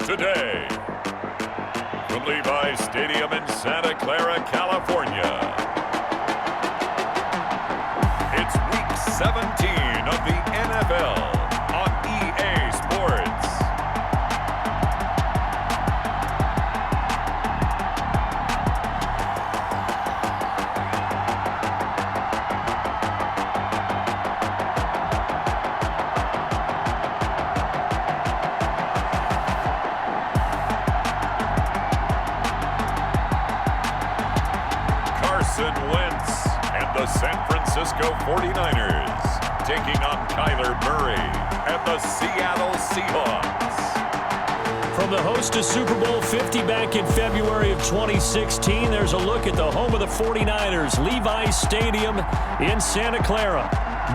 today. From Levi's Stadium in Santa Clara, California, it's Week 17 of the NFL on EA Sports. The San Francisco 49ers taking on Kyler Murray and the Seattle Seahawks. From the host to Super Bowl 50 back in February of 2016, there's a look at the home of the 49ers, Levi's Stadium in Santa Clara.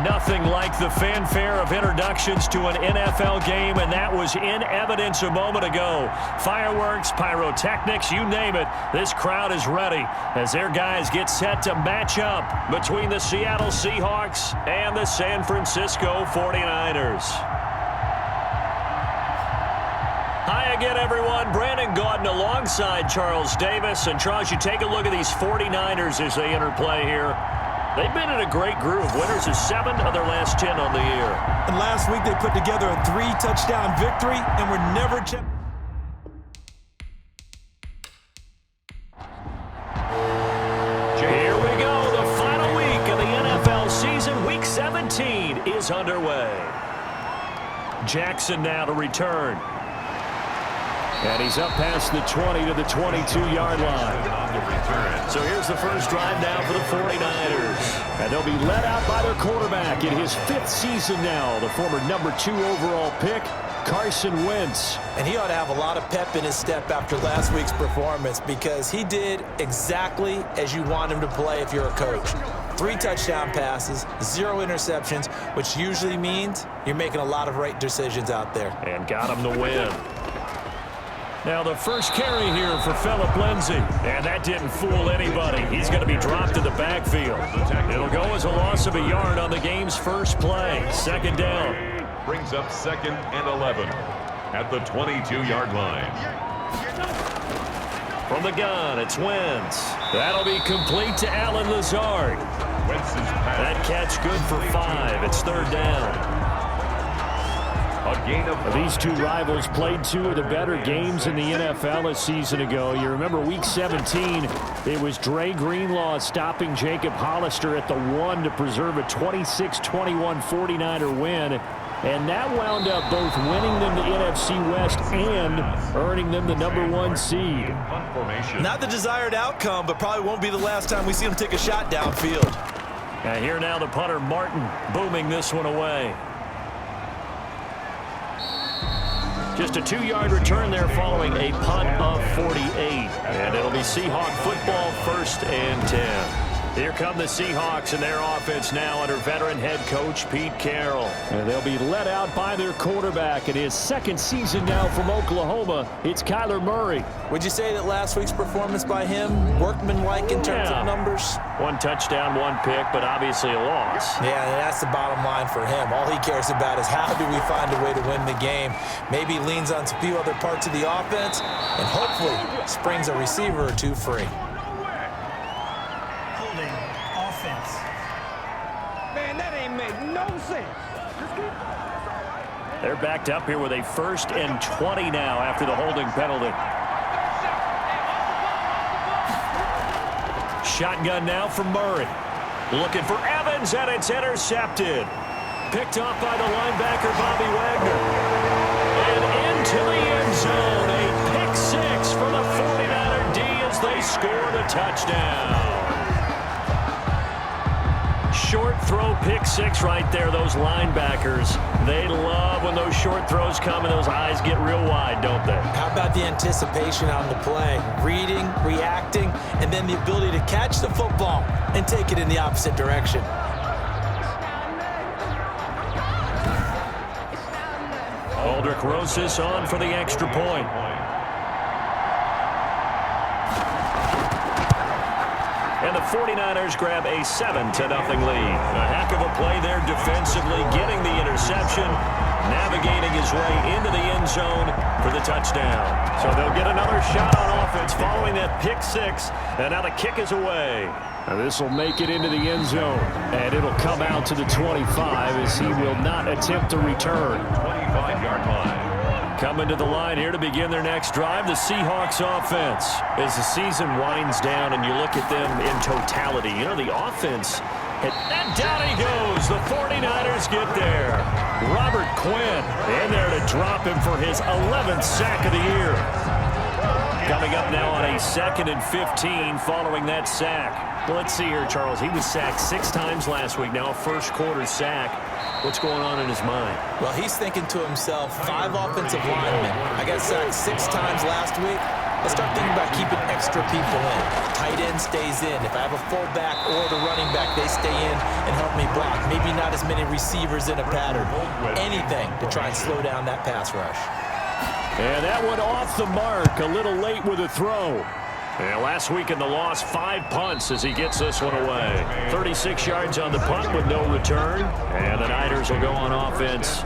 Nothing like the fanfare of introductions to an NFL game, and that was in evidence a moment ago. Fireworks, pyrotechnics, you name it. This crowd is ready as their guys get set to match up between the Seattle Seahawks and the San Francisco 49ers. Hi again, everyone. Brandon Gaudin alongside Charles Davis. And Charles, you take a look at these 49ers as they interplay here. They've been in a great group. Winners of 7 of their last 10 on the year. And last week they put together a 3-touchdown victory and were never Here we go. The final week of the NFL season. Week 17 is underway. Jackson now to return. And he's up past the 20 to the 22-yard line. So here's the first drive now for the 49ers. And they'll be led out by their quarterback in his 5th season now, the former number 2 overall pick, Carson Wentz. And he ought to have a lot of pep in his step after last week's performance because he did exactly as you want him to play if you're a coach. 3 touchdown passes, 0 interceptions, which usually means you're making a lot of right decisions out there. And got him the win. Now the first carry here for Phillip Lindsay. And that didn't fool anybody. He's going to be dropped in the backfield. It'll go as a loss of a yard on the game's first play. Second down. Brings up 2nd and 11 at the 22-yard line. From the gun, it's Wentz. That'll be complete to Allen Lazard. That catch good for 5. It's 3rd down. These two rivals played 2 of the better games in the NFL a season ago. You remember Week 17, it was Dre Greenlaw stopping Jacob Hollister at the 1 to preserve a 26-21 49er win. And that wound up both winning them the NFC West and earning them the number 1 seed. Not the desired outcome, but probably won't be the last time we see him take a shot downfield. And here now the punter Martin booming this one away. Just a 2-yard return there following a punt of 48. And it'll be Seahawk football, 1st and 10. Here come the Seahawks and their offense now under veteran head coach Pete Carroll. And they'll be led out by their quarterback in his 2nd season now from Oklahoma. It's Kyler Murray. Would you say that last week's performance by him, workmanlike in terms of numbers? 1 touchdown, 1 pick, but obviously a loss. Yeah, and that's the bottom line for him. All he cares about is how do we find a way to win the game. Maybe he leans on a few other parts of the offense and hopefully springs a receiver or 2 free. They're backed up here with a 1st and 20 now after the holding penalty. Shotgun now from Murray. Looking for Evans, and it's intercepted. Picked off by the linebacker, Bobby Wagner. And into the end zone. A pick 6 for the 49er D as they score the touchdown. Short throw, pick 6 right there. Those linebackers, they love when those short throws come and those eyes get real wide, don't they? How about the anticipation on the play? Reading, reacting, and then the ability to catch the football and take it in the opposite direction. Aldrich Rosas on for the extra point. And the the 49ers grab a 7-0 lead. A heck of a play there defensively, getting the interception, navigating his way into the end zone for the touchdown. So they'll get another shot on offense following that pick six, and now the kick is away. This will make it into the end zone, and it'll come out to the 25 as he will not attempt to return. 25-yard line. Coming to the line here to begin their next drive, the Seahawks offense. As the season winds down and you look at them in totality, you know, the offense, and down he goes. The 49ers get there. Robert Quinn in there to drop him for his 11th sack of the year. Coming up now on a 2nd and 15 following that sack. Well, let's see here, Charles. He was sacked 6 times last week. Now a first-quarter sack. What's going on in his mind? Well, he's thinking to himself, 5 offensive linemen. I got sacked 6 times last week. Let's start thinking about keeping extra people in. Tight end stays in. If I have a fullback or the running back, they stay in and help me block. Maybe not as many receivers in a pattern. Anything to try and slow down that pass rush. And that one off the mark. A little late with a throw. And last week in the loss, 5 punts as he gets this one away. 36 yards on the punt with no return. And the Niners will go on offense.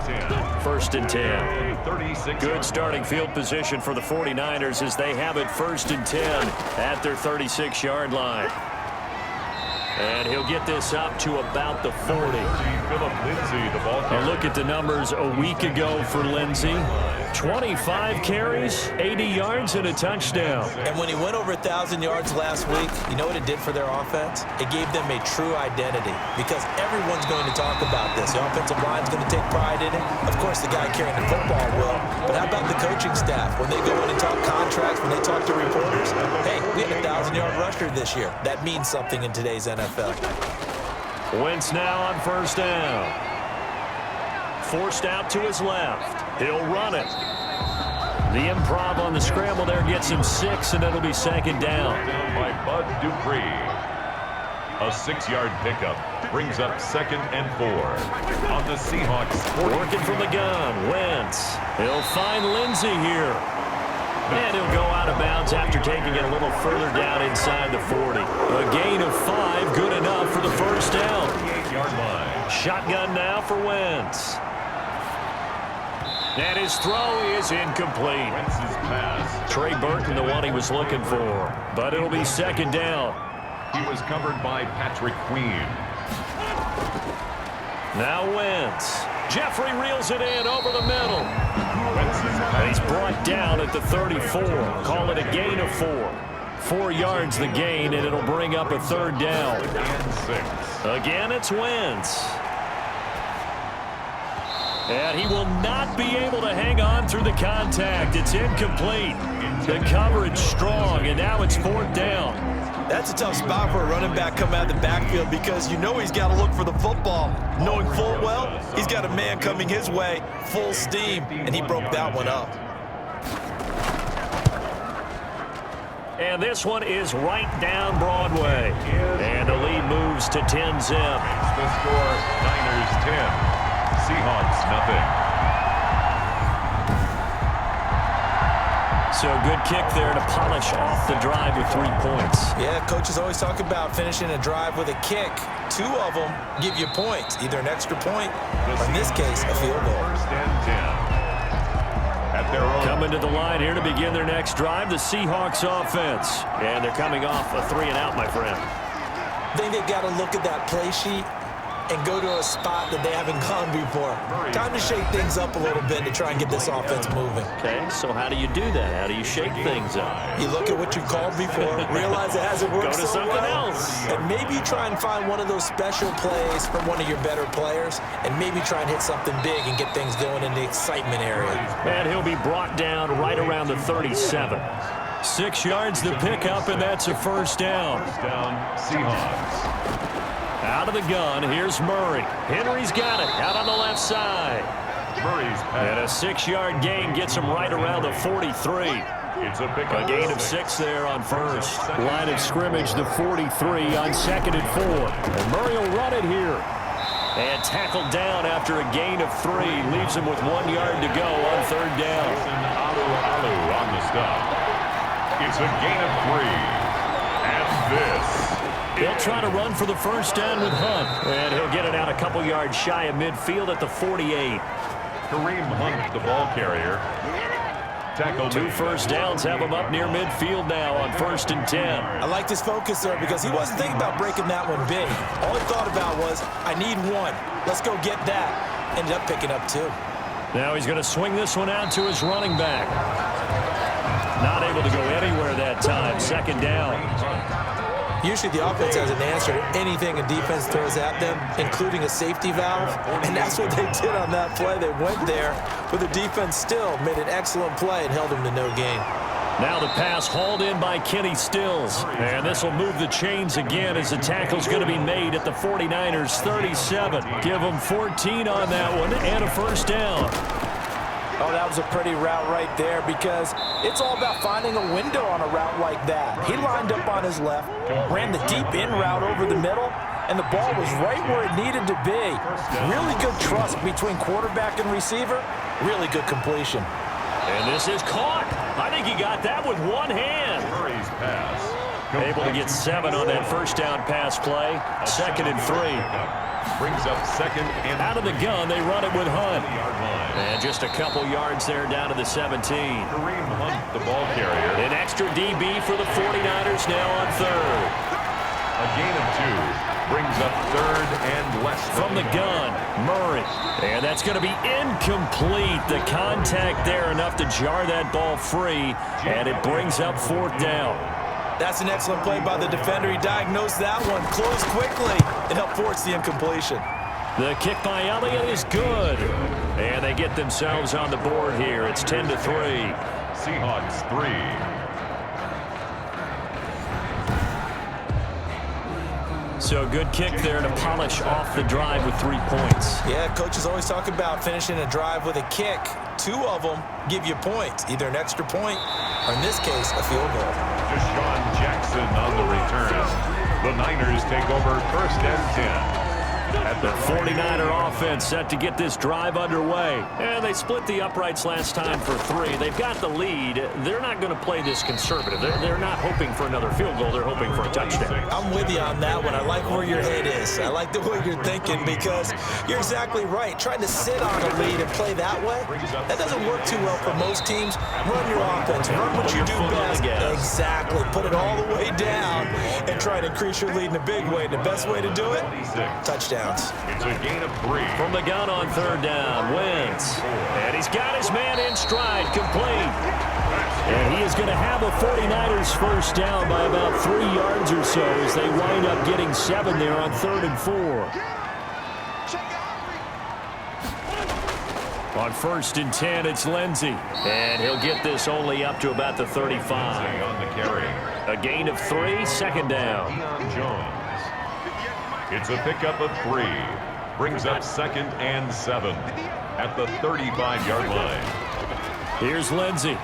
1st and 10. Good starting field position for the 49ers as they have it 1st and 10 at their 36-yard line. And he'll get this up to about the 40. And look at the numbers a week ago for Lindsey. 25 carries, 80 yards, and a touchdown. And when he went over 1,000 yards last week, you know what it did for their offense? It gave them a true identity because everyone's going to talk about this. The offensive line's going to take pride in it. Of course, the guy carrying the football will. But how about the coaching staff? When they go in and talk contracts, when they talk to reporters, hey, we had a 1,000-yard rusher this year. That means something in today's NFL. Wentz now on 1st down. Forced out to his left. He'll run it. The improv on the scramble there gets him 6, and it'll be 2nd down. By Bud Dupree. A 6-yard pickup brings up 2nd and 4 on the Seahawks. Working from the gun, Wentz. He'll find Lindsey here. And he'll go out of bounds after taking it a little further down inside the 40. A gain of 5, good enough for the 1st down. 28-yard line. Shotgun now for Wentz. And his throw is incomplete. Wentz's pass. Trey Burton, the one he was looking for. But it'll be 2nd down. He was covered by Patrick Queen. Now Wentz. Jeffrey reels it in over the middle. And he's brought down at the 34. Call it a gain of 4. 4 yards the gain, and it'll bring up a 3rd down. And 6. Again, it's Wentz. And he will not be able to hang on through the contact. It's incomplete. The coverage strong, and now it's 4th down. That's a tough spot for a running back coming out of the backfield because you know he's got to look for the football. Knowing full well, he's got a man coming his way, full steam, and he broke that one up. And this one is right down Broadway. And the lead moves to 10-zip. The score, Niners 10. Seahawks nothing. So good kick there to polish off the drive with 3 points. Yeah, coaches always talk about finishing a drive with a kick. 2 of them give you points, either an extra point or in this case a field goal. 1st and 10. At their own. Coming to the line here to begin their next drive, the Seahawks offense. And they're coming off a 3-and-out, my friend. I think they got to look at that play sheet and go to a spot that they haven't gone before. Time to shake things up a little bit to try and get this offense moving. Okay, so how do you do that? How do you shake things up? You look at what you called before, realize it hasn't worked Go to so something well, else. and maybe try and find one of those special plays from one of your better players, and maybe try and hit something big and get things going in the excitement area. And he'll be brought down right around the 37. 6 yards the pickup, and that's a 1st down. 1st down, Seahawks. Out of the gun, here's Murray. Henry's got it, out on the left side. Murray's And a pass. 6-yard gain gets him right around the 43. It's a pickup. A gain of 6 there on 1st. Line of scrimmage, the 43 on 2nd and 4. And Murray will run it here. And tackled down after a gain of 3. Leaves him with 1 yard to go on 3rd down. Alu on the stop. It's a gain of 3. And this He'll try to run for the first down with Hunt. And he'll get it out a couple yards shy of midfield at the 48. Kareem Hunt, the ball carrier. Tackle 2 first downs have him up near midfield now on 1st and 10. I like this focus there because he wasn't thinking about breaking that one big. All he thought about was, I need one. Let's go get that. Ended up picking up 2. Now he's going to swing this one out to his running back. Not able to go anywhere that time. 2nd down. Usually the offense has an answer to anything a defense throws at them, including a safety valve, and that's what they did on that play. They went there, but the defense still made an excellent play and held them to no gain. Now the pass hauled in by Kenny Stills, and this will move the chains again as the tackle's going to be made at the 49ers 37. Give them 14 on that one and a first down. Oh, that was a pretty route right there because it's all about finding a window on a route like that. He lined up on his left, ran the deep in route over the middle, and the ball was right where it needed to be. Really good trust between quarterback and receiver. Really good completion. And this is caught. I think he got that with one hand. Murray's pass. Able to get 7 on that first down pass play. 2nd and 3. Brings up 2nd and out of the gun, they run it with Hunt. line. And just a couple yards there down to the 17. Kareem Hunt, the ball carrier. An extra DB for the 49ers now on 3rd. A gain of 2. Brings up 3rd and less than From the gun, Murray. And that's going to be incomplete. The contact there enough to jar that ball free. And it brings up 4th down. That's an excellent play by the defender. He diagnosed that one, closed quickly, and helped force the incompletion. The kick by Elliott is good. And they get themselves on the board here. It's 10-3. Seahawks 3. So good kick there to polish off the drive with 3 points. Yeah, coaches always talk about finishing a drive with a kick. 2 of them give you points, either an extra point or, in this case, a field goal. Deshaun Jackson on the return. The Niners take over 1st and 10. At the 49er offense set to get this drive underway. And they split the uprights last time for 3. They've got the lead. They're not going to play this conservative. They're not hoping for another field goal. They're hoping for a touchdown. I'm with you on that one. I like where your head is. I like the way you're thinking because you're exactly right. Trying to sit on a lead and play that way, that doesn't work too well for most teams. Run your offense. Run what you do best. Exactly. Put it all the way down and try to increase your lead in a big way. The best way to do it, touchdown. It's a gain of 3. From the gun on 3rd down, Wentz. And he's got his man in stride, complete. And he is going to have a 49ers first down by about 3 yards or so as they wind up getting 7 there on 3rd and 4. On 1st and 10, it's Lindsey. And he'll get this only up to about the 35. On the carry. A gain of 3, 2nd down. Deion Jones. It's a pickup of 3. Brings up 2nd and 7 at the 35-yard line. Here's Lindsey.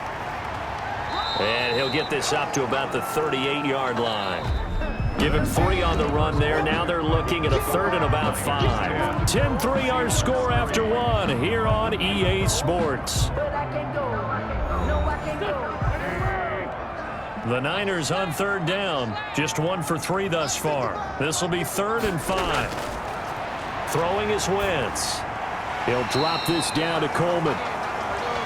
And he'll get this up to about the 38-yard line. Give him 3 on the run there. Now they're looking at a 3rd and about 5. 10-3 our score after 1 here on EA Sports. The Niners on 3rd down. Just 1 for 3 thus far. This will be 3rd and 5. Throwing is Wentz. He'll drop this down to Coleman.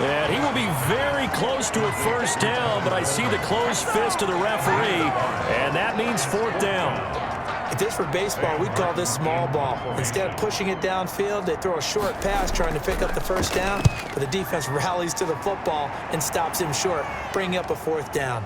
And he will be very close to a first down, but I see the closed fist of the referee, and that means 4th down. If this were baseball, we'd call this small ball. Instead of pushing it downfield, they throw a short pass trying to pick up the first down, but the defense rallies to the football and stops him short, bringing up a 4th down.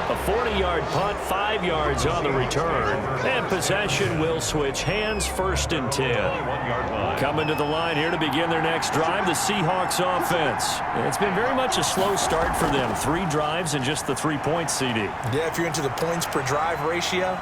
A 40-yard punt, 5 yards on the return. And possession will switch hands, 1st and 10. Coming to the line here to begin their next drive, the Seahawks offense. It's been very much a slow start for them. 3 drives and just the 3 points, CD. Yeah, if you're into the points per drive ratio,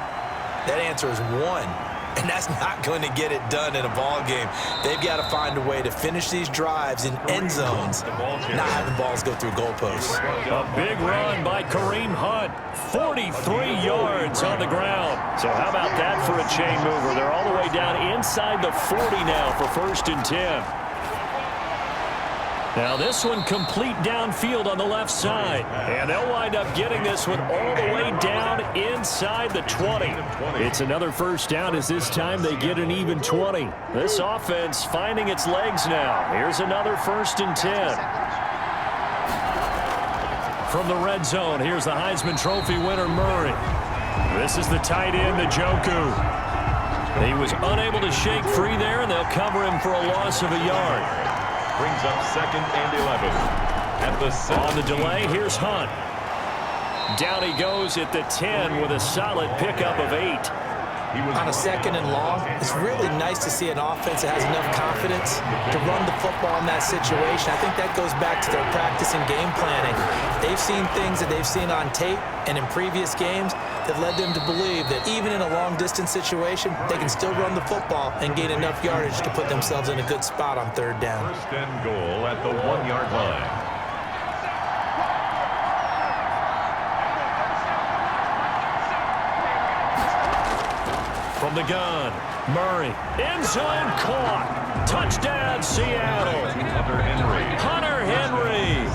that answer is 1. And that's not going to get it done in a ball game. They've got to find a way to finish these drives in end zones, not having balls go through goalposts. A big run by Kareem Hunt. 43 yards on the ground. So how about that for a chain mover? They're all the way down inside the 40 now for 1st and 10. Now this one complete downfield on the left side. And they'll wind up getting this one all the way down inside the 20. It's another first down as this time they get an even 20. This offense finding its legs now. Here's another 1st and 10. From the red zone, here's the Heisman Trophy winner, Murray. This is the tight end, Njoku. He was unable to shake free there, and they'll cover him for a loss of a yard. Brings up 2nd and 11. At the 7. On the delay, here's Hunt. Down he goes at the 10 with a solid pickup of 8. On a 2nd and long, it's really nice to see an offense that has enough confidence to run the football in that situation. I think that goes back to their practice and game planning. They've seen things that they've seen on tape and in previous games that led them to believe that even in a long-distance situation, they can still run the football and gain enough yardage to put themselves in a good spot on 3rd down. 1st and goal at the 1-yard line. From the gun, Murray, end zone caught. Touchdown, Seattle. Hunter Henry,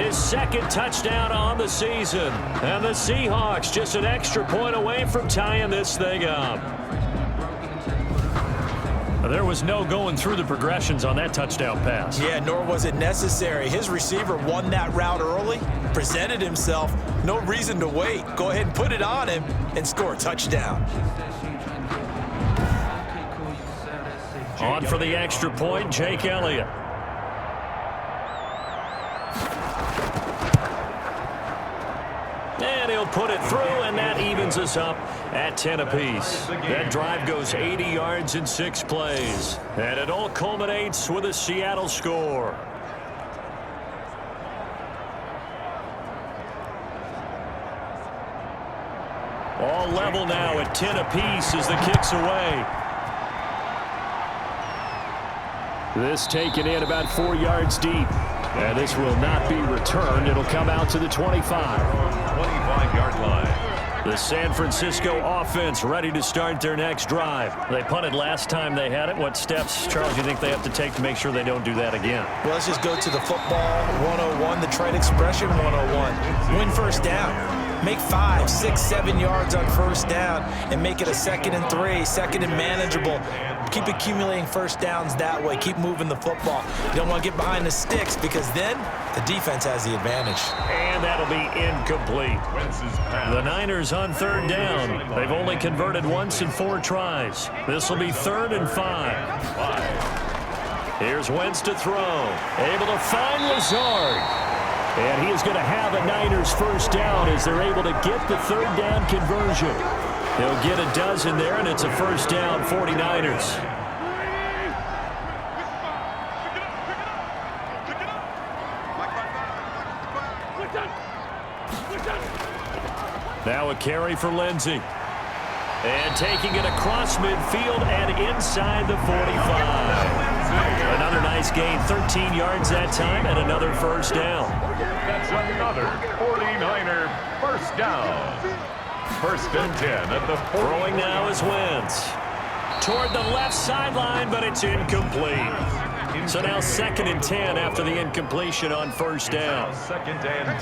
his 2nd touchdown on the season. And the Seahawks just an extra point away from tying this thing up. There was no going through the progressions on that touchdown pass. Yeah, nor was it necessary. His receiver won that route early, presented himself, no reason to wait. Go ahead and put it on him and score a touchdown. On for the extra point, Jake Elliott. And he'll put it through, and that evens us up at 10 apiece. That drive goes 80 yards in 6 plays. And it all culminates with a Seattle score. All level now at 10 apiece as the kick's away. This taken in about 4 yards deep. And this will not be returned. It'll come out to the 25. 25-yard line. The San Francisco offense ready to start their next drive. They punted last time they had it. What steps, Charles, do you think they have to take to make sure they don't do that again? Well, let's just go to the football 101, the trade expression 101. Win 1st down. Make 5, 6, 7 yards on 1st down and make it a 2nd and 3, 2nd and manageable. Keep accumulating 1st downs that way. Keep moving the football. You don't want to get behind the sticks because then the defense has the advantage. And that'll be incomplete. The Niners on 3rd down. They've only converted once in 4 tries. This will be 3rd and 5. Here's Wentz to throw. Able to find Lazard. And he is going to have a Niners 1st down as they're able to get the 3rd down conversion. He'll get a dozen there, and it's a 1st down, 49ers. Now a carry for Lindsey. And taking it across midfield and inside the 45. Another nice gain, 13 yards that time, and another 1st down. That's another 49er 1st down. 1st and 10 at the 40. Throwing now is Wentz. Toward the left sideline, but it's incomplete. So now 2nd and 10 after the incompletion on 1st down. 2nd and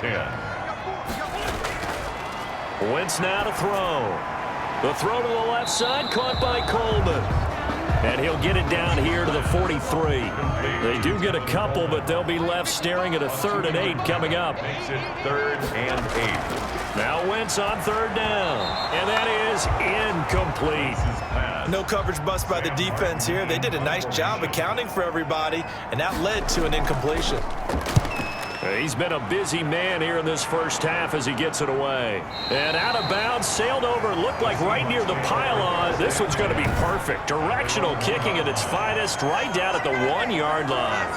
10. Wentz now to throw. The throw to the left side, caught by Coleman. And he'll get it down here to the 43. They do get a couple, but they'll be left staring at a 3rd and 8 coming up. Makes it 3rd and 8. Now Wentz on 3rd down. And that is incomplete. No coverage bust by the defense here. They did a nice job accounting for everybody, and that led to an incompletion. He's been a busy man here in this 1st half as he gets it away. And out of bounds, sailed over, looked like right near the pylon. This one's going to be perfect. Directional kicking at its finest, right down at the 1-yard line.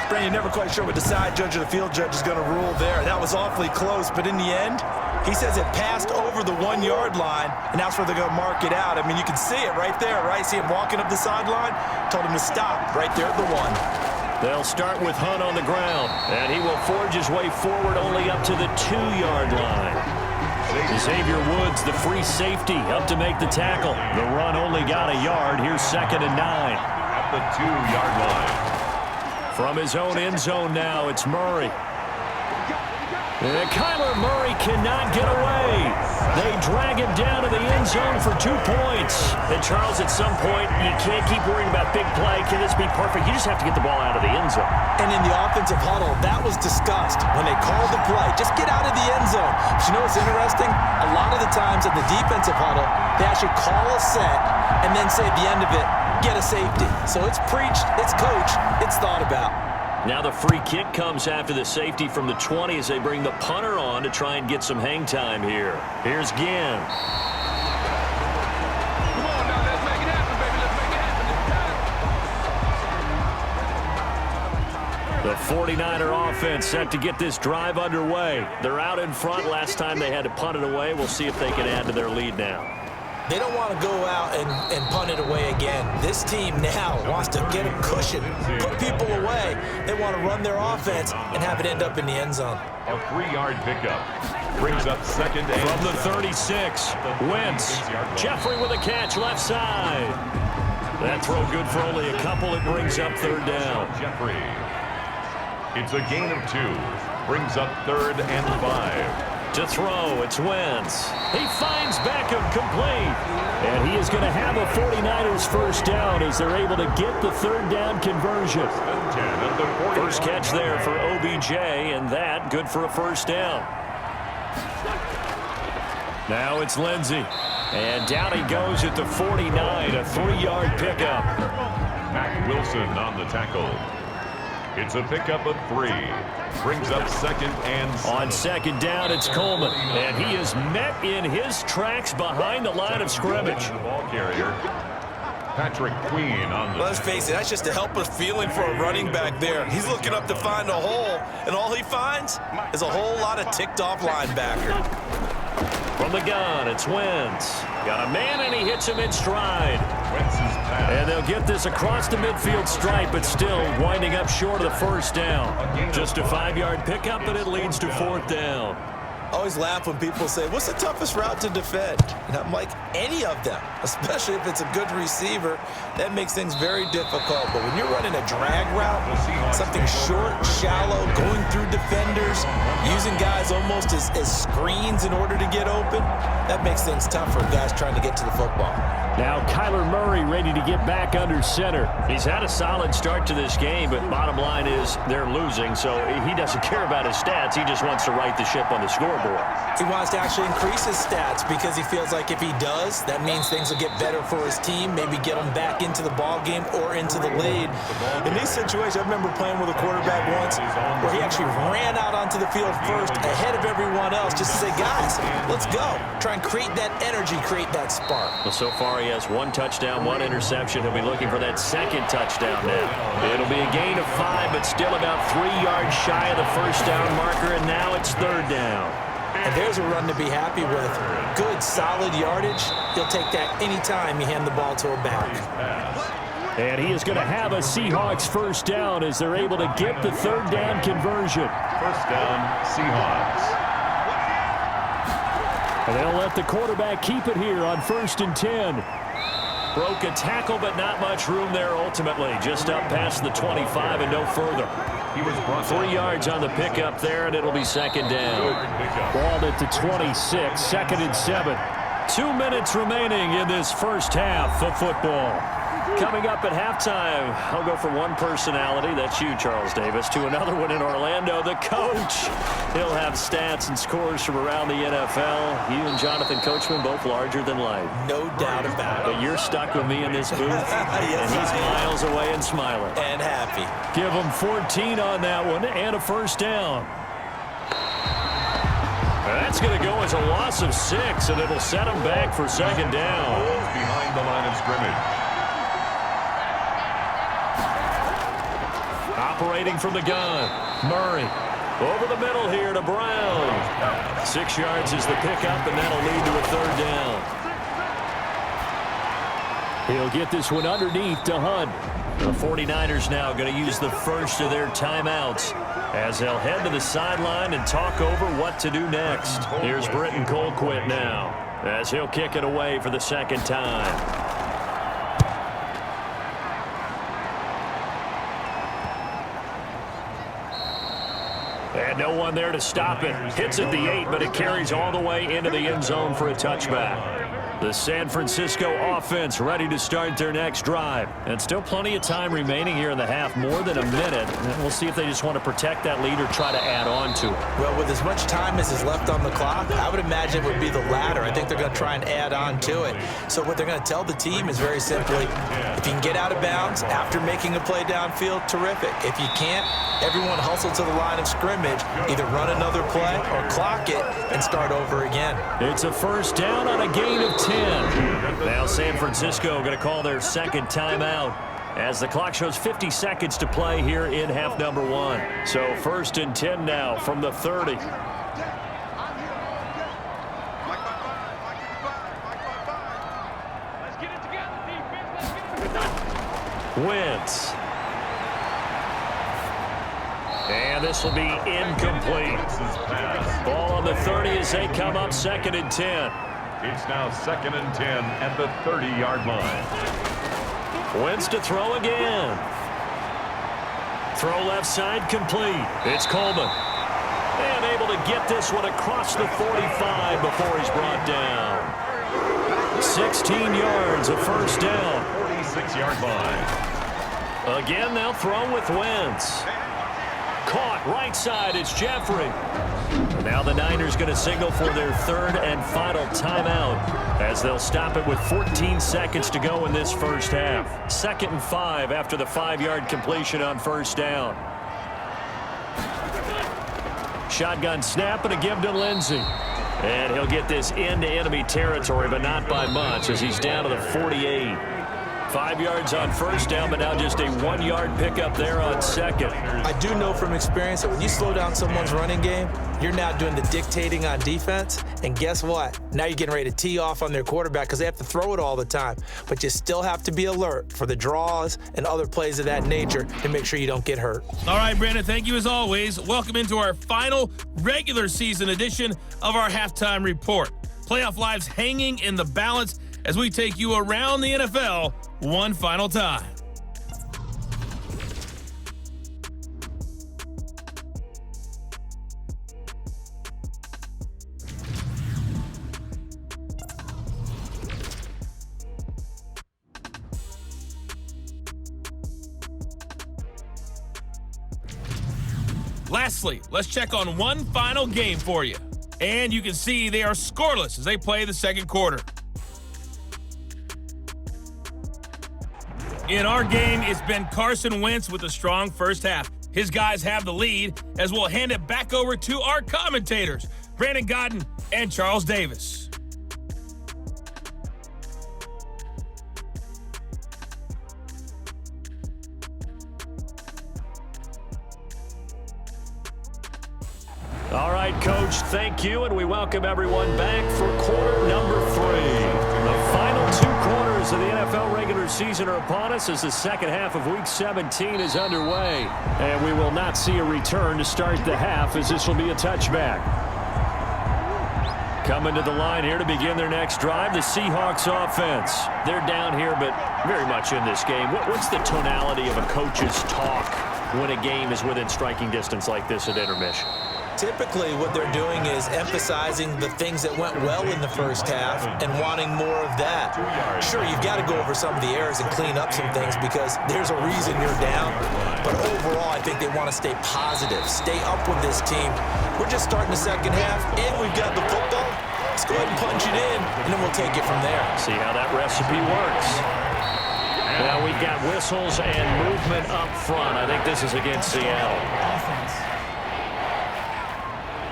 Brandon, you're never quite sure what the side judge or the field judge is going to rule there. That was awfully close, but in the end, he says it passed over the 1-yard line, and that's where they're going to mark it out. I mean, you can see it right there, right? See him walking up the sideline? Told him to stop right there at the 1. They'll start with Hunt on the ground, and he will forge his way forward only up to the 2-yard line. Xavier Woods, the free safety, up to make the tackle. The run only got a yard. Here's 2nd and 9. At the 2-yard line. From his own end zone now, it's Murray. And Kyler Murray cannot get away. They drag him down to the end zone for 2 points. And Charles, at some point, you can't keep worrying about big play. Can this be perfect? You just have to get the ball out of the end zone. And in the offensive huddle, that was discussed when they called the play. Just get out of the end zone. But you know what's interesting? A lot of the times in the defensive huddle, they actually call a set and then say at the end of it, get a safety. So it's preached, it's coached, it's thought about. Now the free kick comes after the safety from the 20 as they bring the punter on to try and get some hang time here. Here's Ginn. Come on now, let's make it happen, baby. Let's make it happen. The 49er offense set to get this drive underway. They're out in front. Last time they had to punt it away. We'll see if they can add to their lead now. They don't want to go out and punt it away again. This team now wants to get a cushion, put people away. They want to run their offense and have it end up in the end zone. A 3-yard pickup brings up second and From the 36, Wentz. Jeffrey with a catch left side. That throw good for only a couple. It brings up third down. Jeffrey. It's a gain of 2. Brings up 3rd and 5. To throw, it's Wentz. He finds Beckham complete. And he is going to have a 49ers first down as they're able to get the third down conversion. First catch there for OBJ, and that good for a first down. Now it's Lindsey. And down he goes at the 49, a 3-yard pickup. Mac Wilson on the tackle. It's a pickup of 3. Brings up second and 7. On second down, it's Coleman. And he is met in his tracks behind the line of scrimmage. The ball carrier, Patrick Queen on the Let's face it, that's just a helpless feeling for a running back there. He's looking up to find a hole, and all he finds is a whole lot of ticked-off linebacker. From the gun, it's Wentz. Got a man, and he hits him in stride. And they'll get this across the midfield stripe, but still winding up short of the first down. Just a 5-yard pickup, but it leads to 4th down. I always laugh when people say, what's the toughest route to defend? And I'm like, any of them, especially if it's a good receiver. That makes things very difficult. But when you're running a drag route, something short, shallow, going through defenders, using guys almost as screens in order to get open, that makes things tough for guys trying to get to the football. Now Kyler Murray ready to get back under center. He's had a solid start to this game, but bottom line is they're losing, so he doesn't care about his stats. He just wants to right the ship on the scoreboard. He wants to actually increase his stats because he feels like if he does, that means things will get better for his team, maybe get him back into the ball game or into the lead. In these situations, I remember playing with a quarterback once where he actually ran out onto the field first ahead of everyone else just to say, guys, let's go. Try and create that energy, create that spark. Well, so far he has 1 touchdown, 1 interception. He'll be looking for that second touchdown now. It'll be a gain of 5, but still about 3 yards shy of the first down marker, and now it's 3rd down. And there's a run to be happy with. Good, solid yardage. He'll take that anytime you hand the ball to a back. And he is going to have a Seahawks first down as they're able to get the 3rd down conversion. First down, Seahawks. And they'll let the quarterback keep it here on 1st and 10. Broke a tackle, but not much room there ultimately. Just up past the 25 and no further. He was 3 yards on the pickup there, and it'll be 2nd down. Ball at the 26, 2nd and 7. 2 minutes remaining in this first half of football. Coming up at halftime, I'll go from one personality, that's you, Charles Davis, to another one in Orlando, the coach. He'll have stats and scores from around the NFL. You and Jonathan Coachman, both larger than life. No doubt about it. But you're stuck with me in this booth, Yes, and he's I am. miles away and smiling. And happy. Give him 14 on that one and a first down. That's going to go as a loss of 6, and it'll set him back for 2nd down. behind the line of scrimmage. Operating from the gun, Murray. Over the middle here to Brown. 6 yards is the pickup, and that'll lead to a 3rd down. He'll get this one underneath to Hunt. The 49ers now going to use the first of their timeouts as they'll head to the sideline and talk over what to do next. Here's Britton Colquitt now as he'll kick it away for the 2nd time. And no one there to stop it. Hits at the 8, but it carries all the way into the end zone for a touchback. The San Francisco offense ready to start their next drive. And still plenty of time remaining here in the half, more than a minute. And we'll see if they just want to protect that lead or try to add on to it. Well, with as much time as is left on the clock, I would imagine it would be the latter. I think they're going to try and add on to it. So what they're going to tell the team is very simply, if you can get out of bounds after making a play downfield, terrific. If you can't, everyone hustle to the line of scrimmage, either run another play or clock it and start over again. It's a first down on a gain of 10. Now San Francisco going to call their second timeout as the clock shows 50 seconds to play here in half number 1. So first and 10 now from the 30. Wentz. And this will be incomplete. Ball on the 30 as they come up second and 10. It's now second and 10 at the 30-yard line. Wentz to throw again. Throw left side complete. It's Coleman. And able to get this one across the 45 before he's brought down. 16 yards, a first down. 46-yard line. Again, they'll throw with Wentz. Caught right side, it's Jeffrey. Now the Niners going to signal for their third and final timeout as they'll stop it with 14 seconds to go in this first half. Second and 5 after the 5-yard completion on first down. Shotgun snap and a give to Lindsey. And he'll get this into enemy territory, but not by much as he's down to the 48. 5 yards on first down, but now just a 1-yard pickup there on second. I do know from experience that when you slow down someone's running game, you're now doing the dictating on defense. And guess what? Now you're getting ready to tee off on their quarterback because they have to throw it all the time. But you still have to be alert for the draws and other plays of that nature to make sure you don't get hurt. All right, Brandon, thank you as always. Welcome into our final regular season edition of our halftime report. Playoff lives hanging in the balance as we take you around the NFL one final time. Lastly, let's check on one final game for you. And you can see they are scoreless as they play the second quarter. In our game, it's been Carson Wentz with a strong first half. His guys have the lead as we'll hand it back over to our commentators, Brandon Godden and Charles Davis. All right, Coach, thank you, and we welcome everyone back for quarter number 3. The final 2 quarters of the NFL regular season are upon us as the second half of Week 17 is underway. And we will not see a return to start the half as this will be a touchback. Coming to the line here to begin their next drive, the Seahawks offense. They're down here, but very much in this game. What's the tonality of a coach's talk when a game is within striking distance like this at intermission? Typically, what they're doing is emphasizing the things that went well in the first half and wanting more of that. Sure, you've got to go over some of the errors and clean up some things because there's a reason you're down. But overall, I think they want to stay positive, stay up with this team. We're just starting the second half, and we've got the football. Let's go ahead and punch it in, and then we'll take it from there. See how that recipe works. Now we've got whistles and movement up front. I think this is against Seattle.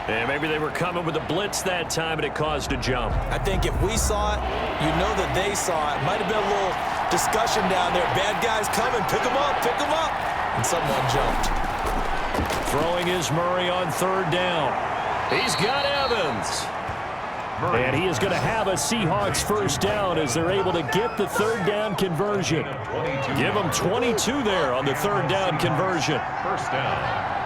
And maybe they were coming with a blitz that time, and it caused a jump. I think if we saw it, you know that they saw it. Might have been a little discussion down there. Bad guys coming. Pick them up. Pick them up. And someone jumped. Throwing is Murray on third down. He's got Evans. And he is going to have a Seahawks first down as they're able to get the third down conversion. Give them 22 there on the third down conversion. First down.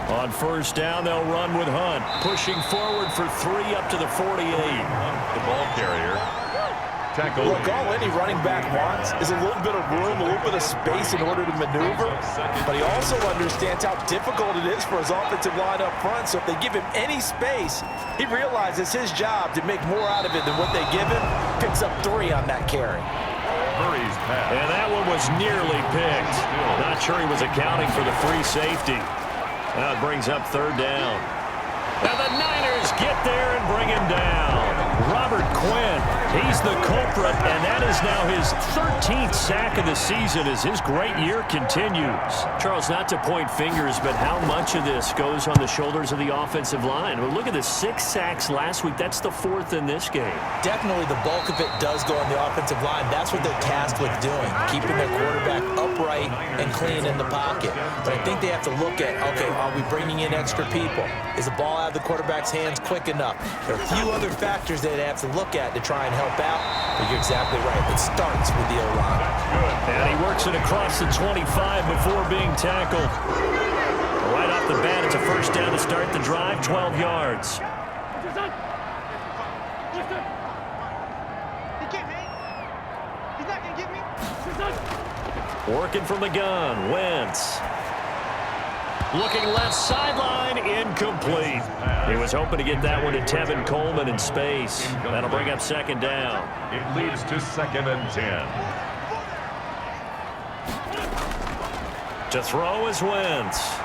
On first down, they'll run with Hunt. Pushing forward for 3 up to the 48. The ball carrier. tackle. Look, all any running back wants is a little bit of room, a little bit of space in order to maneuver. But he also understands how difficult it is for his offensive line up front. So if they give him any space, he realizes his job to make more out of it than what they give him. Picks up 3 on that carry. Murray's pass. And that one was nearly picked. Not sure he was accounting for the free safety. Now it brings up 3rd down. And the Niners get there and bring him down. Robert Quinn, he's the culprit, and that is now his 13th sack of the season as his great year continues. Charles, not to point fingers, but how much of this goes on the shoulders of the offensive line? Well, look at the 6 sacks last week. That's the 4th in this game. Definitely the bulk of it does go on the offensive line. That's what they're tasked with doing, keeping their quarterback upright and clean in the pocket. But I think they have to look at, okay, are we bringing in extra people? Is the ball out of the quarterback's hands quick enough? There are a few other factors that they have to look at to try and help out. But you're exactly right. It starts with the O-line. And he works it across the 25 before being tackled. Right off the bat, it's a 1st down to start the drive, 12 yards. Working from the gun, Wentz. Looking left sideline, incomplete. He was hoping to get that one to Tevin Coleman in space. That'll bring up 2nd down. It leads to 2nd and 10. To throw is Wentz.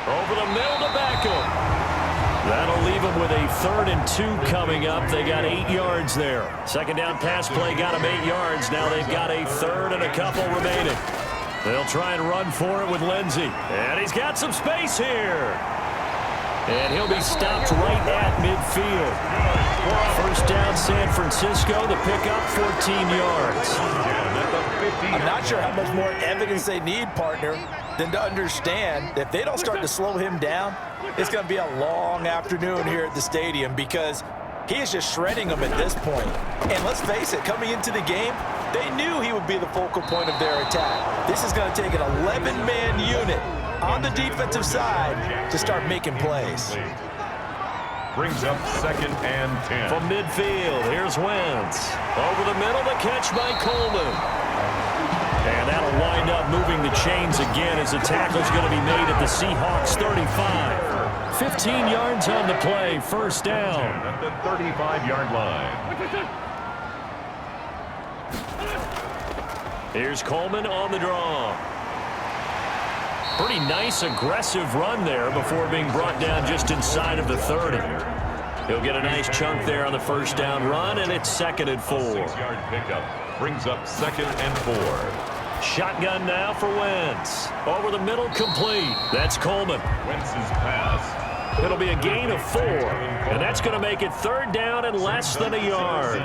Over the middle to Beckham. That'll leave him with a 3rd and 2 coming up. They got 8 yards there. 2nd down pass play got him 8 yards. Now they've got a 3rd and a couple remaining. They'll try and run for it with Lindsey. And he's got some space here. And he'll be stopped right at midfield. 1st down, San Francisco. The pickup, 14 yards. I'm not sure how much more evidence they need, partner, than to understand that if they don't start to slow him down, it's going to be a long afternoon here at the stadium because he is just shredding them at this point. And let's face it, coming into the game, they knew he would be the focal point of their attack. This is going to take an 11-man unit on the defensive side to start making plays. Brings up 2nd and 10. From midfield, here's Wentz. Over the middle, the catch by Coleman. And that'll wind up moving the chains again as the tackle's going to be made at the Seahawks 35. 15 yards on the play, 1st down. At the 35-yard line. Here's Coleman on the draw. Pretty nice, aggressive run there before being brought down just inside of the 30. He'll get a nice chunk there on the 1st down run, and it's 2nd and 4. 6-yard pickup brings up 2nd and 4. Shotgun now for Wentz. Over the middle, complete. That's Coleman. Wentz's pass. It'll be a gain of 4, and that's going to make it 3rd down and less than a yard.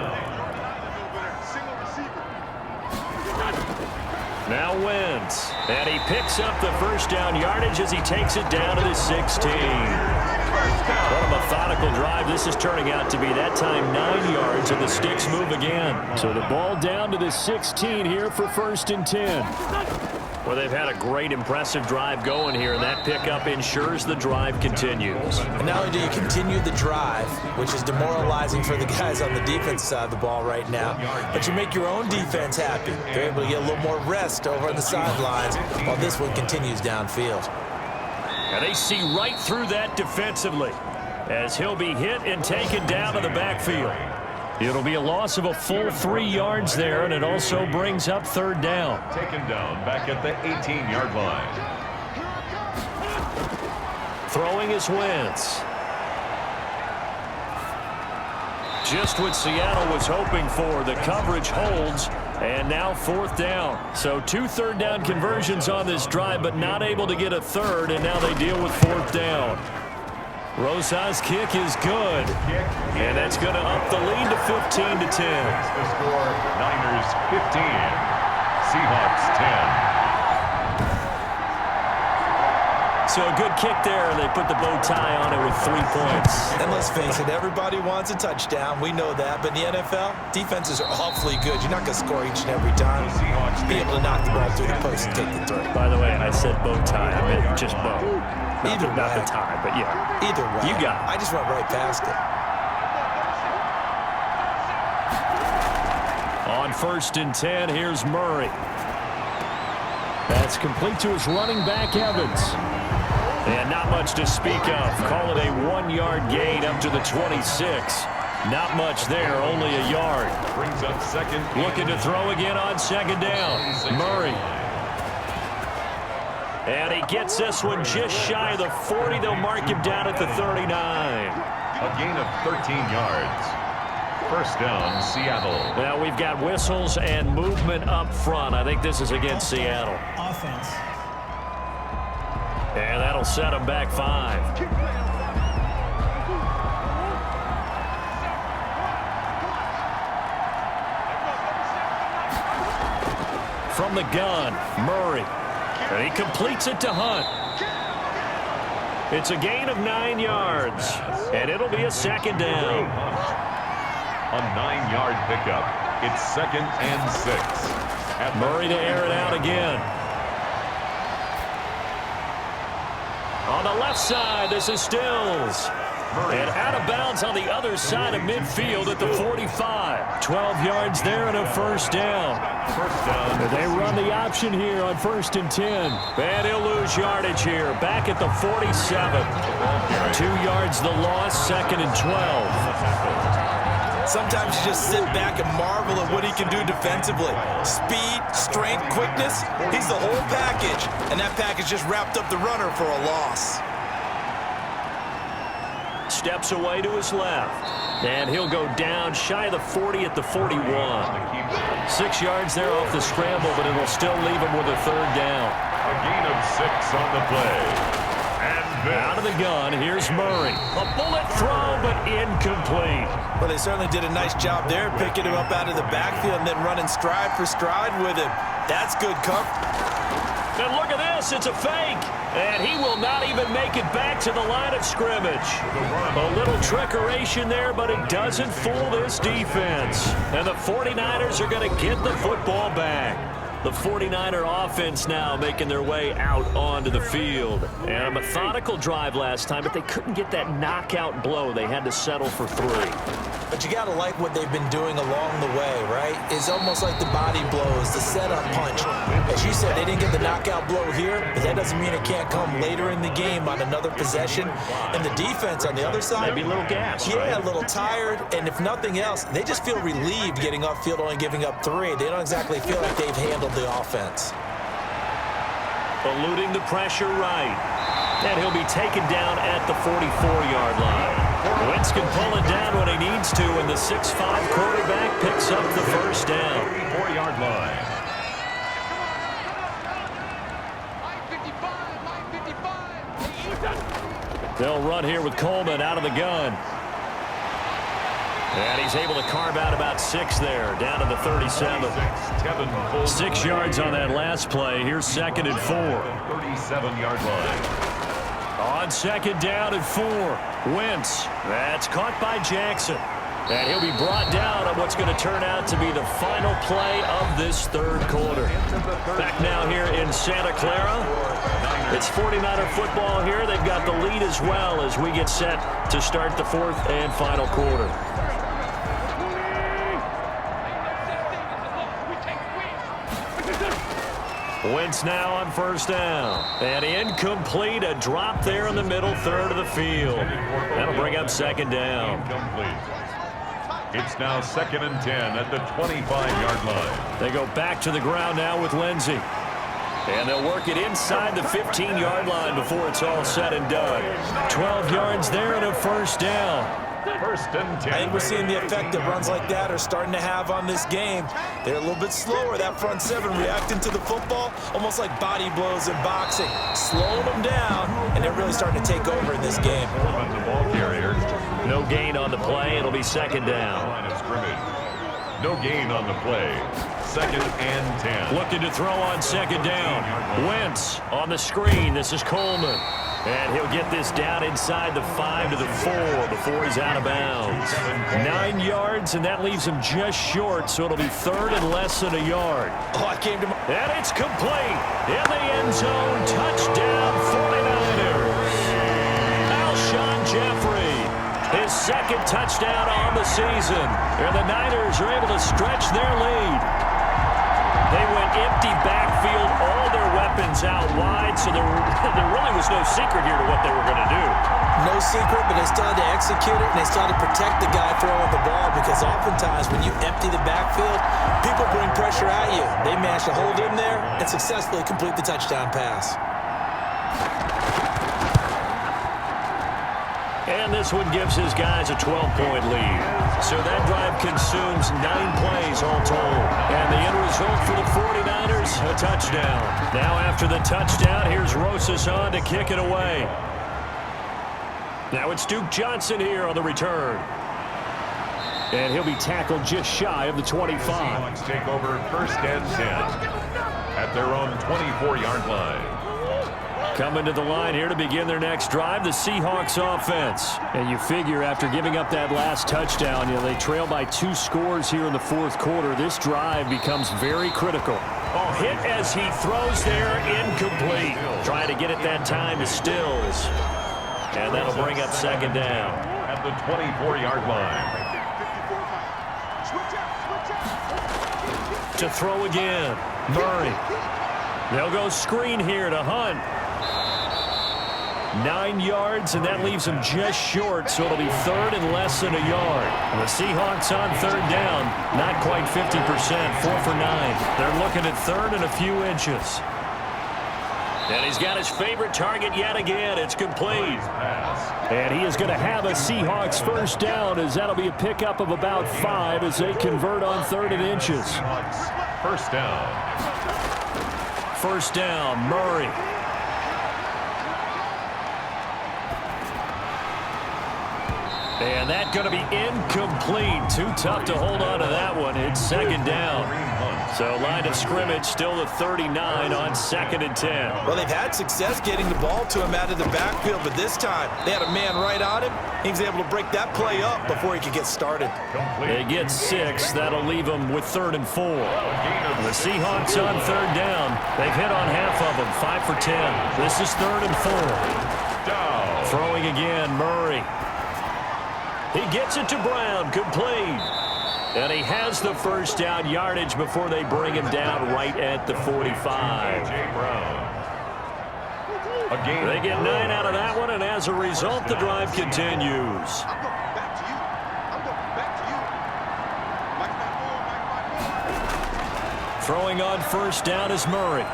Now Wentz, and he picks up the 1st down yardage as he takes it down to the 16. What a methodical drive this is turning out to be. That time 9 yards, and the sticks move again. So the ball down to the 16 here for 1st and 10. Well, they've had a great, impressive drive going here, and that pickup ensures the drive continues. And not only do you continue the drive, which is demoralizing for the guys on the defense side of the ball right now, but you make your own defense happy. They're able to get a little more rest over on the sidelines while this one continues downfield. And they see right through that defensively as he'll be hit and taken down to the backfield. It'll be a loss of a full 3 yards there, and it also brings up 3rd down. Taken down back at the 18-yard line. Throwing is Wentz. Just what Seattle was hoping for. The coverage holds, and now 4th down. So 2 3rd down conversions on this drive, but not able to get a 3rd, and now they deal with 4th down. Rosa's kick is good, and that's going to up the lead to 15-10. The score, Niners 15, Seahawks 10. So a good kick there, and they put the bow tie on it with 3 points. And let's face it, everybody wants a touchdown. We know that. But in the NFL, defenses are awfully good. You're not going to score each and every time. Be able to knock the ball through the post and take the throw. By the way, I said bow tie. I meant just bow. Either way. Not the tie, but yeah. Either way. You got it. I just went right past it. first and 10. Here's Murray. That's complete to his running back, Evans. And not much to speak of. Call it a 1-yard gain up to the 26. Not much there, only a yard. Brings up second. Looking to throw again on second down. Murray. And he gets this one just shy of the 40. They'll mark him down at the 39. A gain of 13 yards. First down, Seattle. Now we've got whistles and movement up front. I think this is against Seattle. Offense. And that'll set them back 5. From the gun, Murray. And he completes it to Hunt. It's a gain of 9 yards. And it'll be a second down. A 9-yard pickup. It's second and 6. Murray to air it out again. On the left side, this is Stills. And out of bounds on the other side of midfield at the 45. 12 yards there and a first down. They run the option here on first and 10. And he'll lose yardage here. Back at the 47. 2 yards the loss, second and 12. Sometimes you just sit back and marvel at what he can do defensively. Speed, strength, quickness, he's the whole package. And that package just wrapped up the runner for a loss. Steps away to his left. And he'll go down shy of the 40 at the 41. 6 yards there off the scramble, but it'll still leave him with a third down. A gain of 6 on the play. Out of the gun, here's Murray. A bullet throw, but incomplete. Well, they certainly did a nice job there, picking him up out of the backfield and then running stride for stride with him. That's good cover. And look at this, it's a fake. And he will not even make it back to the line of scrimmage. A little trickeration there, but it doesn't fool this defense. And the 49ers are going to get the football back. The 49er offense now making their way out onto the field. And a methodical drive last time, but they couldn't get that knockout blow. They had to settle for 3. But you got to like what they've been doing along the way, right? It's almost like the body blows, the setup punch. As you said, they didn't get the knockout blow here, but that doesn't mean it can't come later in the game on another possession. And the defense on the other side, maybe a little gas, yeah, right? A little tired. And if nothing else, they just feel relieved getting upfield, only giving up 3. They don't exactly feel like they've handled the offense. Eluding the pressure right. And he'll be taken down at the 44-yard line. Wentz can pull it down when he needs to, and the 6'5 quarterback picks up the first down. 34-yard line. They'll run here with Coleman out of the gun. And he's able to carve out about 6 there, down to the 37. 6 yards on that last play. Here's second and 4. 37-yard line. On second down and 4. Wentz. That's caught by Jackson. And he'll be brought down on what's going to turn out to be the final play of this third quarter. Back now here in Santa Clara. It's 49er football here. They've got the lead as well as we get set to start the fourth and final quarter. Wentz now on first down. And incomplete, a drop there in the middle third of the field. That'll bring up second down. It's now second and 10 at the 25-yard line. They go back to the ground now with Lindsey. And they'll work it inside the 15-yard line before it's all said and done. 12 yards there and a first down. First and 10. I think we're seeing the effect that runs like that are starting to have on this game. They're a little bit slower, that front 7 reacting to the football, almost like body blows in boxing, slowing them down, and they're really starting to take over in this game. The ball carrier. No gain on the play. It'll be second down. Line of scrimmage. No gain on the play. Second and 10. Looking to throw on second down. Wentz on the screen. This is Coleman. And he'll get this down inside the 5 to the 4 before he's out of bounds. 9 yards, and that leaves him just short, so it'll be third and less than a yard. Oh, I came to my... And it's complete. In the end zone. Touchdown, 49ers. Alshon Jeffrey. His second touchdown on the season. And the Niners are able to stretch their lead. They went empty backfield, all their weapons out wide, so there really was no secret here to what they were going to do. No secret, but they still had to execute it, and they still had to protect the guy throwing the ball, because oftentimes when you empty the backfield, people bring pressure at you. They managed to hold in there and successfully complete the touchdown pass. And this one gives his guys a 12-point lead. So that drive consumes 9 plays all told. And the end result for the 49ers, a touchdown. Now after the touchdown, here's Rosas on to kick it away. Now it's Duke Johnson here on the return. And he'll be tackled just shy of the 25. Seahawks take over 1st and 10 at their own 24-yard line. Coming to the line here to begin their next drive, the Seahawks offense. And you figure after giving up that last touchdown, they trail by 2 scores here in the 4th quarter. This drive becomes very critical. Oh, hit as he throws there, incomplete. Trying to get it that time to Stills. And that'll bring up 2nd down. At the 24-yard line. To throw again, Murray. They'll go screen here to Hunt. 9 yards, and that leaves them just short, so it'll be 3rd and less than a yard. The Seahawks on 3rd down, not quite 50%, 4 for 9. They're looking at 3rd and a few inches. And he's got his favorite target yet again. It's complete. And he is going to have a Seahawks 1st down, as that'll be a pickup of about 5 as they convert on 3rd and inches. 1st down. 1st down, Murray. And that's going to be incomplete. Too tough to hold on to that one. It's 2nd down. So line of scrimmage still the 39 on 2nd and 10. Well, they've had success getting the ball to him out of the backfield, but this time they had a man right on him. He was able to break that play up before he could get started. They get 6. That'll leave them with 3rd and 4. The Seahawks on 3rd down. They've hit on half of them, 5 for 10. This is 3rd and 4. Throwing again, Murray. He gets it to Brown, complete. And he has the 1st down yardage before they bring him down right at the 45. They get 9 out of that one, and as a result, the drive continues. Throwing on 1st down is Murray.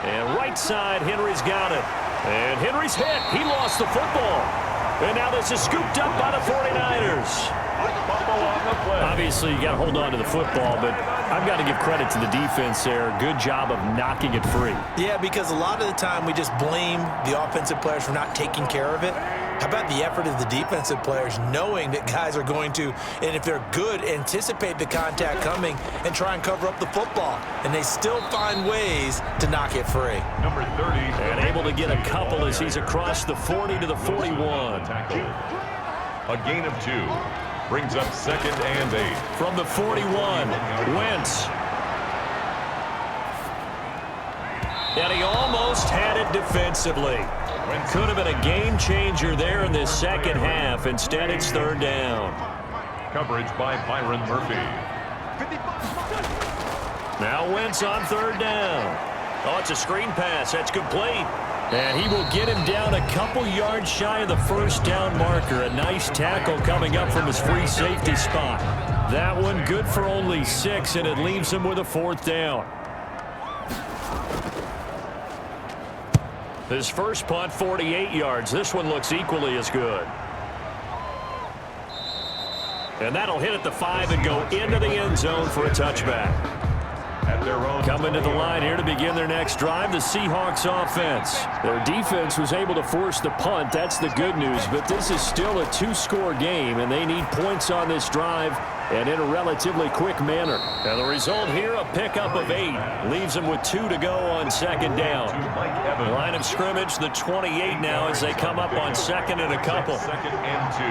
And right side, Henry's got it. And Henry's hit. He lost the football. And now this is scooped up by the 49ers. Obviously, you got to hold on to the football, but I've got to give credit to the defense there. Good job of knocking it free. Yeah, because a lot of the time we just blame the offensive players for not taking care of it. How about the effort of the defensive players knowing that guys are going to, and if they're good, anticipate the contact coming and try and cover up the football. And they still find ways to knock it free. Number 30. And able to get a couple as he's across the 40 to the 41. A gain of 2. Brings up 2nd and 8. From the 41, Wentz. And he almost had it defensively. Could have been a game changer there in this 2nd half. Instead, it's 3rd down. Coverage by Byron Murphy. Now Wentz on 3rd down. Oh, it's a screen pass. That's complete. And he will get him down a couple yards shy of the 1st down marker. A nice tackle coming up from his free safety spot. That one good for only 6, and it leaves him with a 4th down. His first punt, 48 yards. This one looks equally as good. And that'll hit at the 5 and go into the end zone for a touchback. Coming to the line here to begin their next drive, the Seahawks offense. Their defense was able to force the punt. That's the good news, but this is still a 2-score game, and they need points on this drive and in a relatively quick manner. And the result here, a pickup of 8. Leaves them with 2 to go on 2nd down. Line of scrimmage, the 28 now as they come up on 2nd and a couple. 2nd and 2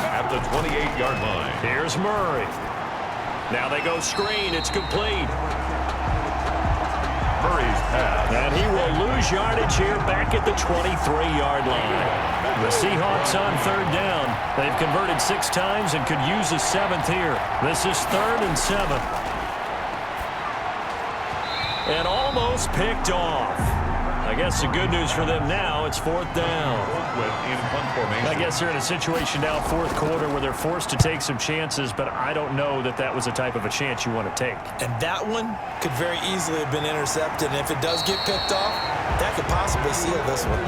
at the 28-yard line. Here's Murray. Now they go screen. It's complete. Murray's pass. And he will lose yardage here back at the 23-yard line. The Seahawks on third down. They've converted 6 times and could use a 7th here. This is 3rd and 7. And almost picked off. I guess the good news for them now, it's 4th down. In punt formation. I guess they're in a situation now, 4th quarter, where they're forced to take some chances, but I don't know that that was the type of a chance you want to take. And that one could very easily have been intercepted. And if it does get picked off, that could possibly seal this one.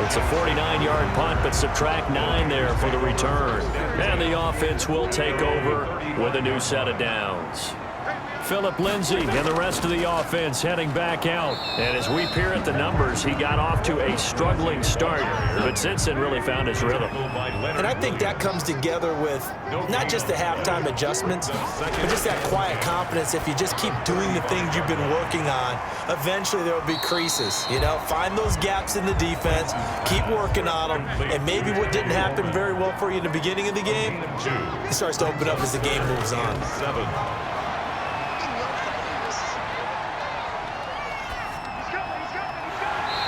It's a 49-yard punt, but subtract 9 there for the return. And the offense will take over with a new set of downs. Philip Lindsay and the rest of the offense heading back out. And as we peer at the numbers, he got off to a struggling start, but since then really found his rhythm. And I think that comes together with not just the halftime adjustments, but just that quiet confidence. If you just keep doing the things you've been working on, eventually there will be creases. You know, find those gaps in the defense, keep working on them, and maybe what didn't happen very well for you in the beginning of the game, it starts to open up as the game moves on. 7.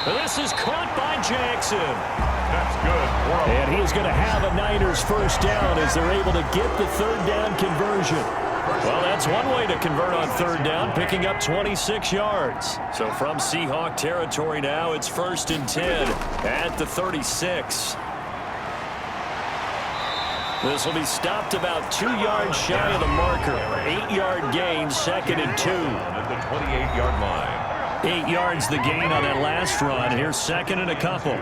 This is caught by Jackson. That's good. And he's going to have a Niners first down as they're able to get the 3rd down conversion. Well, that's one way to convert on 3rd down, picking up 26 yards. So from Seahawk territory now, it's 1st and 10 at the 36. This will be stopped about 2 yards shy of the marker. 8-yard gain, 2nd and 2. At the 28-yard line. 8 yards the gain on that last run. Here's 2nd and a couple.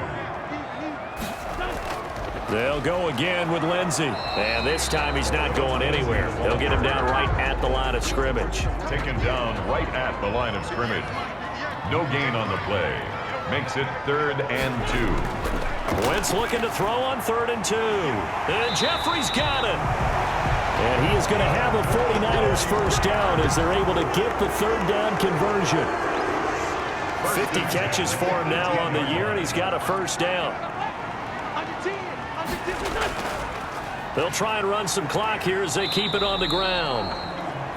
They'll go again with Lindsay. And this time he's not going anywhere. They'll get him down right at the line of scrimmage. Taken down right at the line of scrimmage. No gain on the play. Makes it 3rd and 2. Wentz looking to throw on 3rd and 2. And Jeffrey's got it. And he is going to have a 49ers first down as they're able to get the 3rd down conversion. 50 catches for him now on the year, and he's got a first down. They'll try and run some clock here as they keep it on the ground.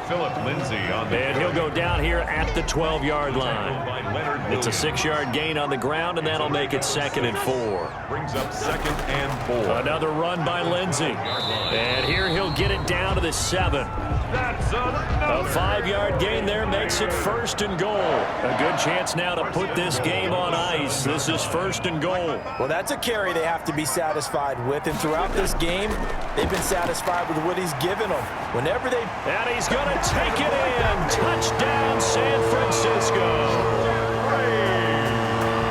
Philip Lindsay on the And he'll go down here at the 12-yard line. It's a 6-yard gain on the ground, and that'll make it 2nd and 4. Brings up 2nd and 4. Another run by Lindsay. And here he'll get it down to the 7. That's A 5-yard gain there makes it 1st and goal. A good chance now to put this game on ice. This is 1st and goal. Well, that's a carry they have to be satisfied with. And throughout this game, they've been satisfied with what he's given them. Whenever they... And he's going to take it in. Touchdown, San Francisco.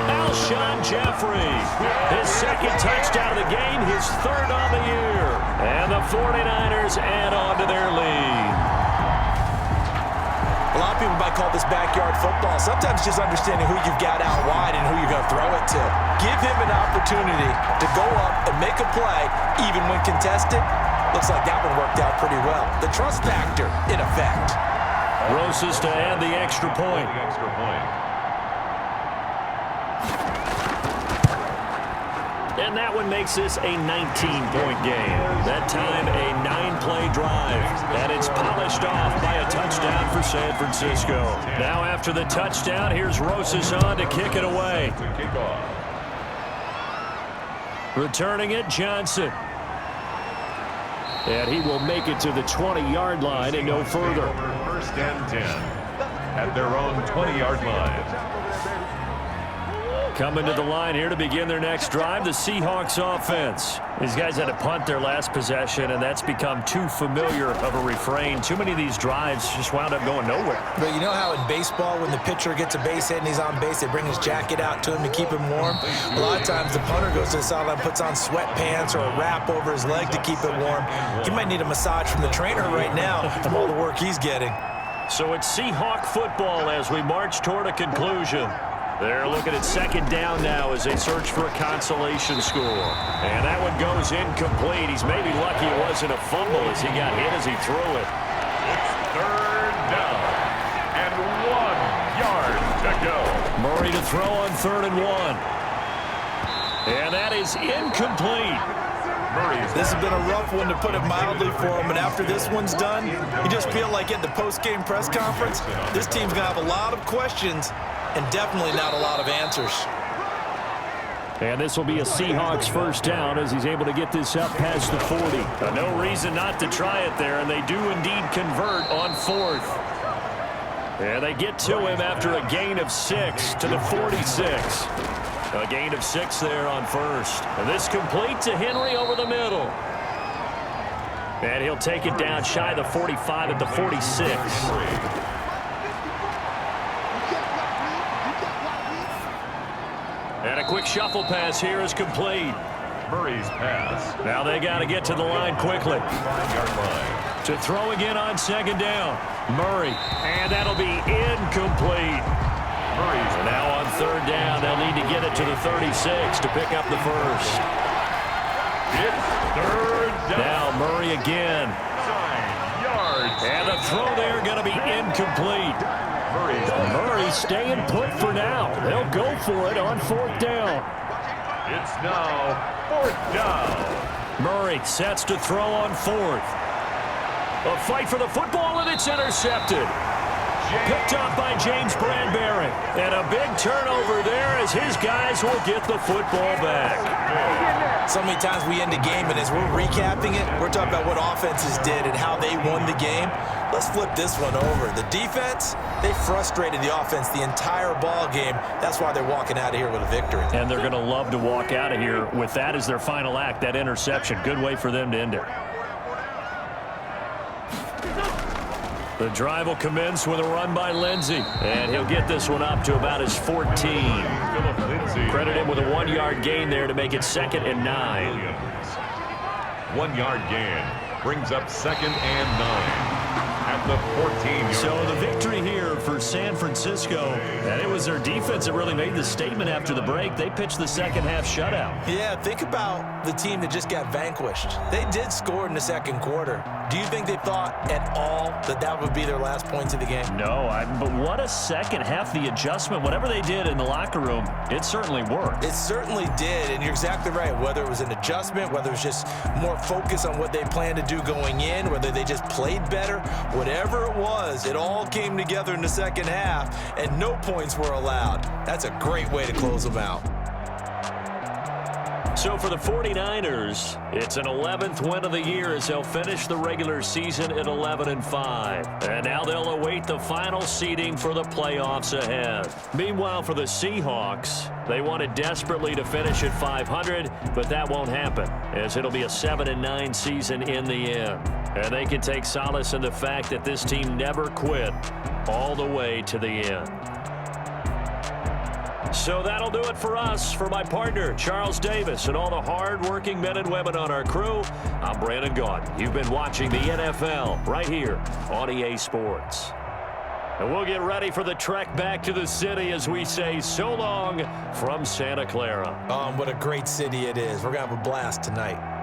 Alshon Jeffrey. His 2nd touchdown of the game, his 3rd on the year. And the 49ers add on to their lead. A lot of people might call this backyard football. Sometimes just understanding who you've got out wide and who you're going to throw it to. Give him an opportunity to go up and make a play, even when contested. Looks like that one worked out pretty well. The trust factor, in effect. Roses to add the extra point. And that one makes this a 19-point game. That time, a 9-play drive. And it's polished off by a touchdown for San Francisco. Now after the touchdown, here's Roses on to kick it away. Returning it, Johnson. And he will make it to the 20-yard line and no further. 1st and 10 at their own 20-yard line. Coming to the line here to begin their next drive, the Seahawks offense. These guys had to punt their last possession, and that's become too familiar of a refrain. Too many of these drives just wound up going nowhere. But you know how in baseball, when the pitcher gets a base hit and he's on base, they bring his jacket out to him to keep him warm? A lot of times the punter goes to the sideline, puts on sweatpants or a wrap over his leg to keep it warm. He might need a massage from the trainer right now from all the work he's getting. So it's Seahawk football as we march toward a conclusion. They're looking at 2nd down now as they search for a consolation score. And that one goes incomplete. He's maybe lucky it wasn't a fumble as he got hit as he threw it. It's 3rd down and 1 yard to go. Murray to throw on 3rd and 1. And that is incomplete. This has been a rough one, to put it mildly, for him. And after this one's done, you just feel like at the post-game press conference, this team's going to have a lot of questions and definitely not a lot of answers. And this will be a Seahawks first down as he's able to get this up past the 40. No reason not to try it there, and they do indeed convert on 4th. And they get to him after a gain of 6 to the 46. A gain of 6 there on 1st. And this complete to Henry over the middle. And he'll take it down shy of the 45 at the 46. And a quick shuffle pass here is complete. Murray's pass. Now they got to get to the line quickly. 5-yard line. To throw again on 2nd down. Murray. And that'll be incomplete. Murray's Now on 3rd down, they'll need to get it to the 36 to pick up the first. It's 3rd down. Now Murray again. 9 yards. And the throw there going to be incomplete. Murray staying put for now. They'll go for it on 4th down. It's now 4th down. Murray sets to throw on 4th. A fight for the football, and it's intercepted. Picked up by James Bradbury. And a big turnover there as his guys will get the football back. So many times we end a game, and as we're recapping it, we're talking about what offenses did and how they won the game. Let's flip this one over. The defense, they frustrated the offense the entire ball game. That's why they're walking out of here with a victory. And they're going to love to walk out of here with that as their final act, that interception. Good way for them to end it. The drive will commence with a run by Lindsey. And he'll get this one up to about his 14. Credit him with a 1-yard gain there to make it 2nd and 9. 1-yard gain brings up 2nd and 9. At the 14-yard So the victory here for San Francisco, and it was their defense that really made the statement after the break. They pitched the second-half shutout. Yeah, think about the team that just got vanquished. They did score in the 2nd quarter. Do you think they thought at all that that would be their last points of the game? No, but what a second half. The adjustment, whatever they did in the locker room, it certainly worked. It certainly did, and you're exactly right. Whether it was an adjustment, whether it was just more focus on what they planned to do going in, whether they just played better, whatever it was, it all came together in the second half, and no points were allowed. That's a great way to close them out. So for the 49ers, it's an 11th win of the year as they'll finish the regular season at 11-5. And now they'll await the final seeding for the playoffs ahead. Meanwhile, for the Seahawks, they wanted desperately to finish at 500, but that won't happen, as it'll be a 7-9 season in the end. And they can take solace in the fact that this team never quit all the way to the end. So that'll do it for us. For my partner, Charles Davis, and all the hard-working men and women on our crew, I'm Brandon Gaudin. You've been watching the NFL right here on EA Sports. And we'll get ready for the trek back to the city as we say so long from Santa Clara. What a great city it is. We're going to have a blast tonight.